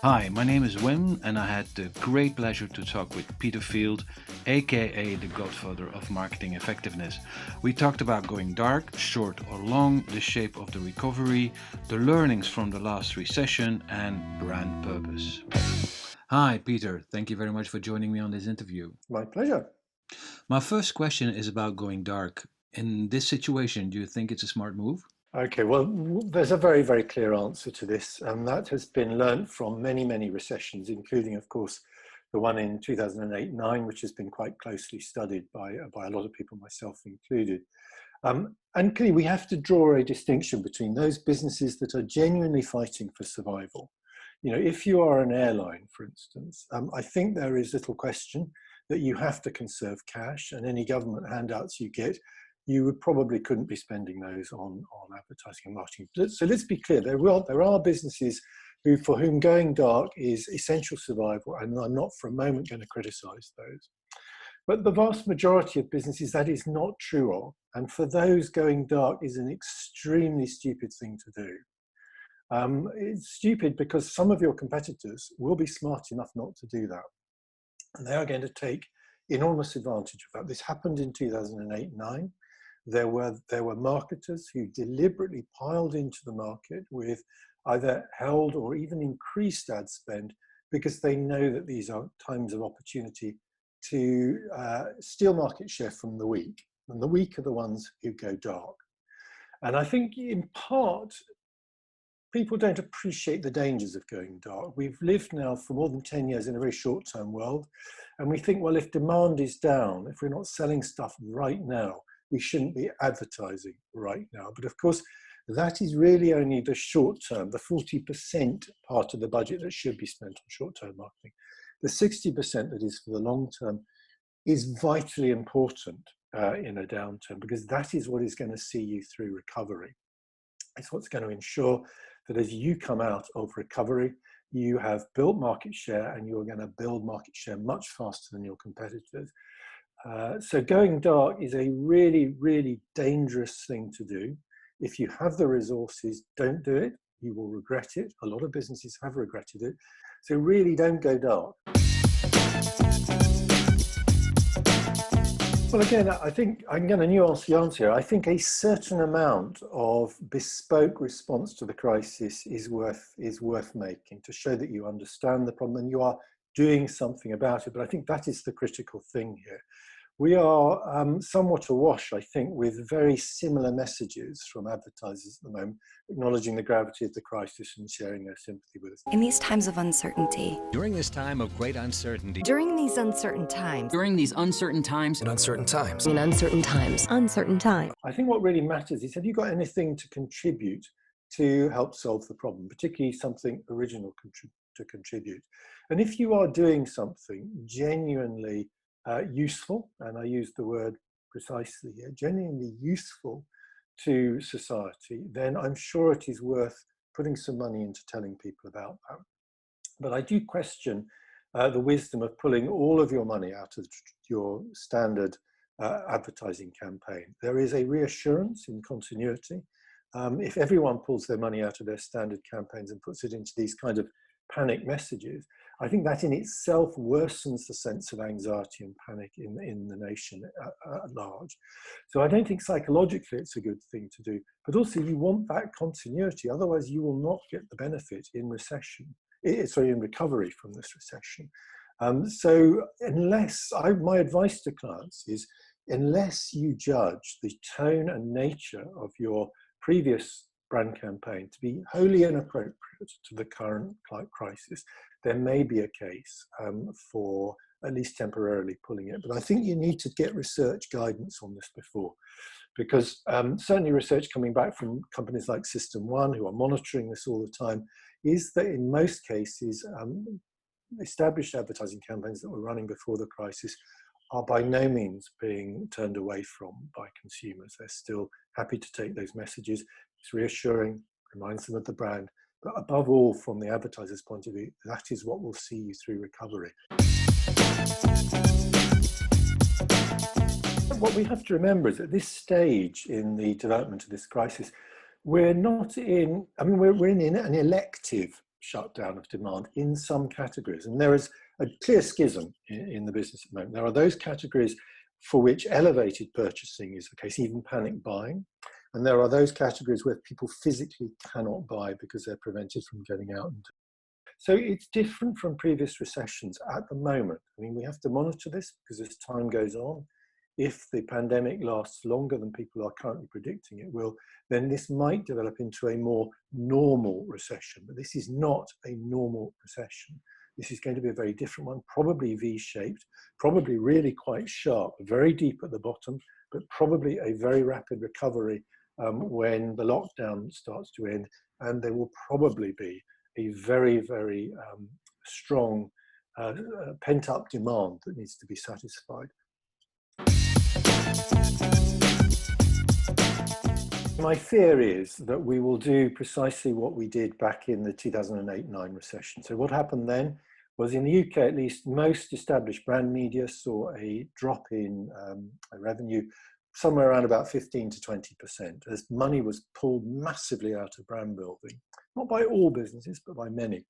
Hi, my name is Wim, and I had the great pleasure to talk with Peter Field, aka the Godfather of Marketing Effectiveness. We talked about going dark, short or long, the shape of the recovery, the learnings from the last recession, and brand purpose. Hi, Peter. Thank you very much for joining me on this interview. My pleasure. My first question is about going dark. In this situation, do you think it's a smart move? Okay, well, there's a very, very clear answer to this, and that has been learnt from many, many recessions, including, of course, the one in 2008-9, which has been quite closely studied by a lot of people, myself included. And clearly, we have to draw a distinction between those businesses that are genuinely fighting for survival. You know, if you are an airline, for instance, I think there is little question that you have to conserve cash, and any government handouts you get, you would probably couldn't be spending those on advertising and marketing. So let's be clear, there are businesses for whom going dark is essential survival, and I'm not for a moment going to criticize those. But the vast majority of businesses that is not true of, and for those going dark is an extremely stupid thing to do. It's stupid because some of your competitors will be smart enough not to do that. And they are going to take enormous advantage of that. This happened in 2008-9. There were marketers who deliberately piled into the market with either held or even increased ad spend because they know that these are times of opportunity to steal market share from the weak. And the weak are the ones who go dark. And I think in part, people don't appreciate the dangers of going dark. We've lived now for more than 10 years in a very short-term world. And we think, well, if demand is down, if we're not selling stuff right now, we shouldn't be advertising right now. But of course, that is really only the short term, the 40% part of the budget that should be spent on short-term marketing. The 60% that is for the long term is vitally important in a downturn, because that is what is going to see you through recovery. It's what's going to ensure that as you come out of recovery, you have built market share, and you're going to build market share much faster than your competitors. So going dark is a really, really dangerous thing to do. If you have the resources, don't do it. You will regret it. A lot of businesses have regretted it. So really don't go dark. Well, again, I think I'm going to nuance the answer here. I think a certain amount of bespoke response to the crisis is worth making to show that you understand the problem and you are doing something about it. But I think that is the critical thing here. We are somewhat awash, I think, with very similar messages from advertisers at the moment, acknowledging the gravity of the crisis and sharing their sympathy with us. In these times of uncertainty, During this time of great uncertainty, during these uncertain times, During these uncertain times, in uncertain times, in uncertain times, I think what really matters is, have you got anything to contribute to help solve the problem, particularly something original to contribute? And if you are doing something genuinely useful, and I use the word precisely here, genuinely useful to society, then I'm sure it is worth putting some money into telling people about that. But I do question the wisdom of pulling all of your money out of your standard advertising campaign. There is a reassurance in continuity. If everyone pulls their money out of their standard campaigns and puts it into these kind of panic messages, I think that in itself worsens the sense of anxiety and panic in the nation at large. So I don't think psychologically it's a good thing to do, but also you want that continuity, otherwise you will not get the benefit in in recovery from this recession. So my advice to clients is, unless you judge the tone and nature of your previous brand campaign to be wholly inappropriate to the current crisis, there may be a case for at least temporarily pulling it. But I think you need to get research guidance on this before, because certainly research coming back from companies like System One, who are monitoring this all the time, is that in most cases, established advertising campaigns that were running before the crisis are by no means being turned away from by consumers. They're still happy to take those messages. It's reassuring, reminds them of the brand, but above all, from the advertiser's point of view, that is what will see you through recovery. What we have to remember is at this stage in the development of this crisis, we're in an elective shutdown of demand in some categories. And there is a clear schism in the business at the moment. There are those categories for which elevated purchasing is the case, even panic buying. And there are those categories where people physically cannot buy because they're prevented from getting out. So it's different from previous recessions at the moment. I mean, we have to monitor this because as time goes on, if the pandemic lasts longer than people are currently predicting it will, then this might develop into a more normal recession. But this is not a normal recession. This is going to be a very different one, probably V-shaped, probably really quite sharp, very deep at the bottom, but probably a very rapid recovery when the lockdown starts to end. And there will probably be a very, very strong pent-up demand that needs to be satisfied. My fear is that we will do precisely what we did back in the 2008-9 recession. So what happened then was, in the UK at least, most established brand media saw a drop in revenue somewhere around about 15 to 20%, as money was pulled massively out of brand building, not by all businesses, but by many.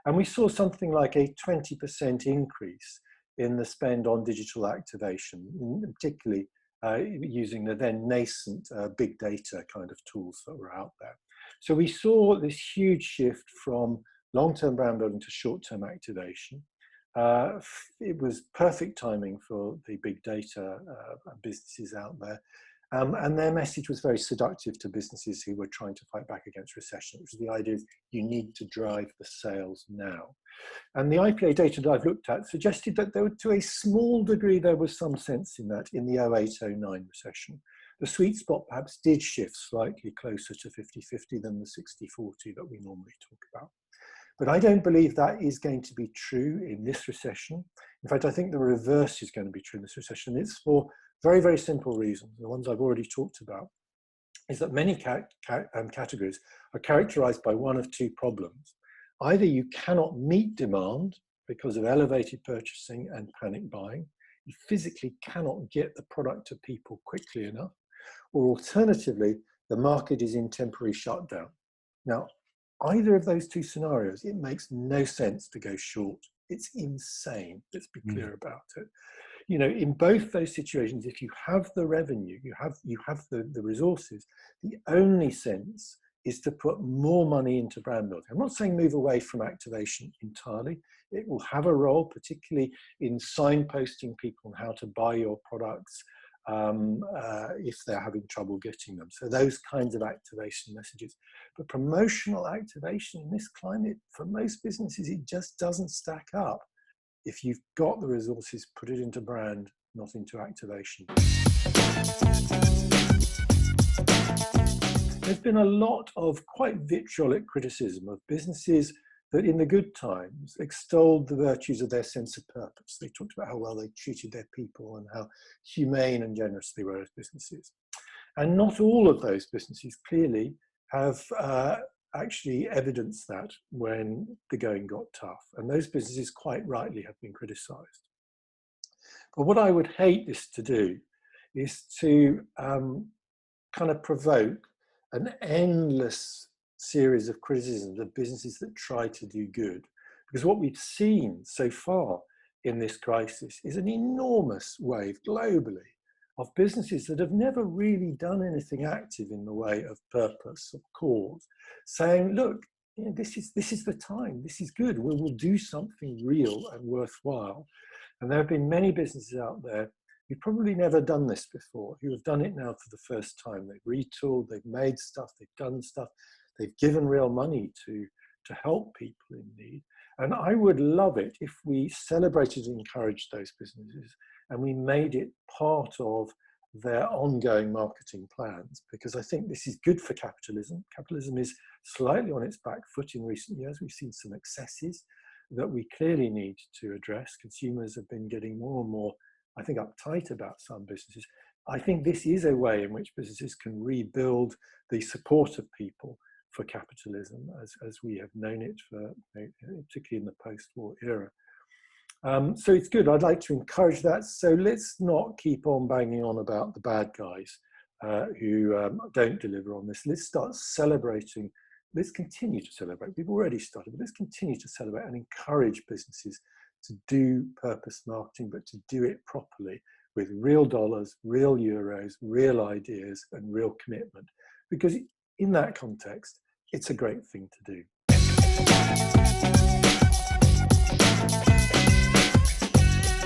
And we saw something like a 20% increase in the spend on digital activation, particularly using the then nascent big data kind of tools that were out there. So we saw this huge shift from long-term brand building to short-term activation. It was perfect timing for the big data businesses out there. And their message was very seductive to businesses who were trying to fight back against recession, which was the idea of you need to drive the sales now. And the IPA data that I've looked at suggested that there, to a small degree, there was some sense in that in the 08-09 recession. The sweet spot perhaps did shift slightly closer to 50-50 than the 60-40 that we normally talk about. But I don't believe that is going to be true in this recession. In fact, I think the reverse is going to be true in this recession. It's for very, very simple reasons, the ones I've already talked about, is that many categories are characterized by one of two problems. Either you cannot meet demand because of elevated purchasing and panic buying, you physically cannot get the product to people quickly enough, or alternatively, the market is in temporary shutdown. Now, either of those two scenarios, it makes no sense to go short. It's insane. Let's be clear about it. You know, in both those situations, if you have the revenue, you have the resources, the only sense is to put more money into brand building. I'm not saying move away from activation entirely. It will have a role, particularly in signposting people on how to buy your products if they're having trouble getting them. So those kinds of activation messages. But promotional activation in this climate, for most businesses, it just doesn't stack up. If you've got the resources, put it into brand, not into activation. There's been a lot of quite vitriolic criticism of businesses that in the good times extolled the virtues of their sense of purpose. They talked about how well they treated their people and how humane and generous they were as businesses. And not all of those businesses clearly have actually evidenced that when the going got tough. And those businesses quite rightly have been criticised. But what I would hate this to do is to kind of provoke an endless series of criticisms of businesses that try to do good. Because what we've seen so far in this crisis is an enormous wave globally of businesses that have never really done anything active in the way of purpose, of cause, saying, look, you know, this is the time, this is good, we will do something real and worthwhile. And there have been many businesses out there who've probably never done this before, who have done it now for the first time. They've retooled, they've made stuff, they've done stuff, they've given real money to help people in need. And I would love it if we celebrated and encouraged those businesses and we made it part of their ongoing marketing plans, because I think this is good for capitalism. Capitalism is slightly on its back foot in recent years. We've seen some excesses that we clearly need to address. Consumers have been getting more and more, I think, uptight about some businesses. I think this is a way in which businesses can rebuild the support of people for capitalism as we have known it for, particularly in the post-war era. So it's good. I'd like to encourage that. So let's not keep on banging on about the bad guys who don't deliver on this. Let's start celebrating let's continue to celebrate. We've already started, but let's continue to celebrate and encourage businesses to do purpose marketing, but to do it properly with real dollars, real euros, real ideas, and real commitment. Because in that context, it's a great thing to do.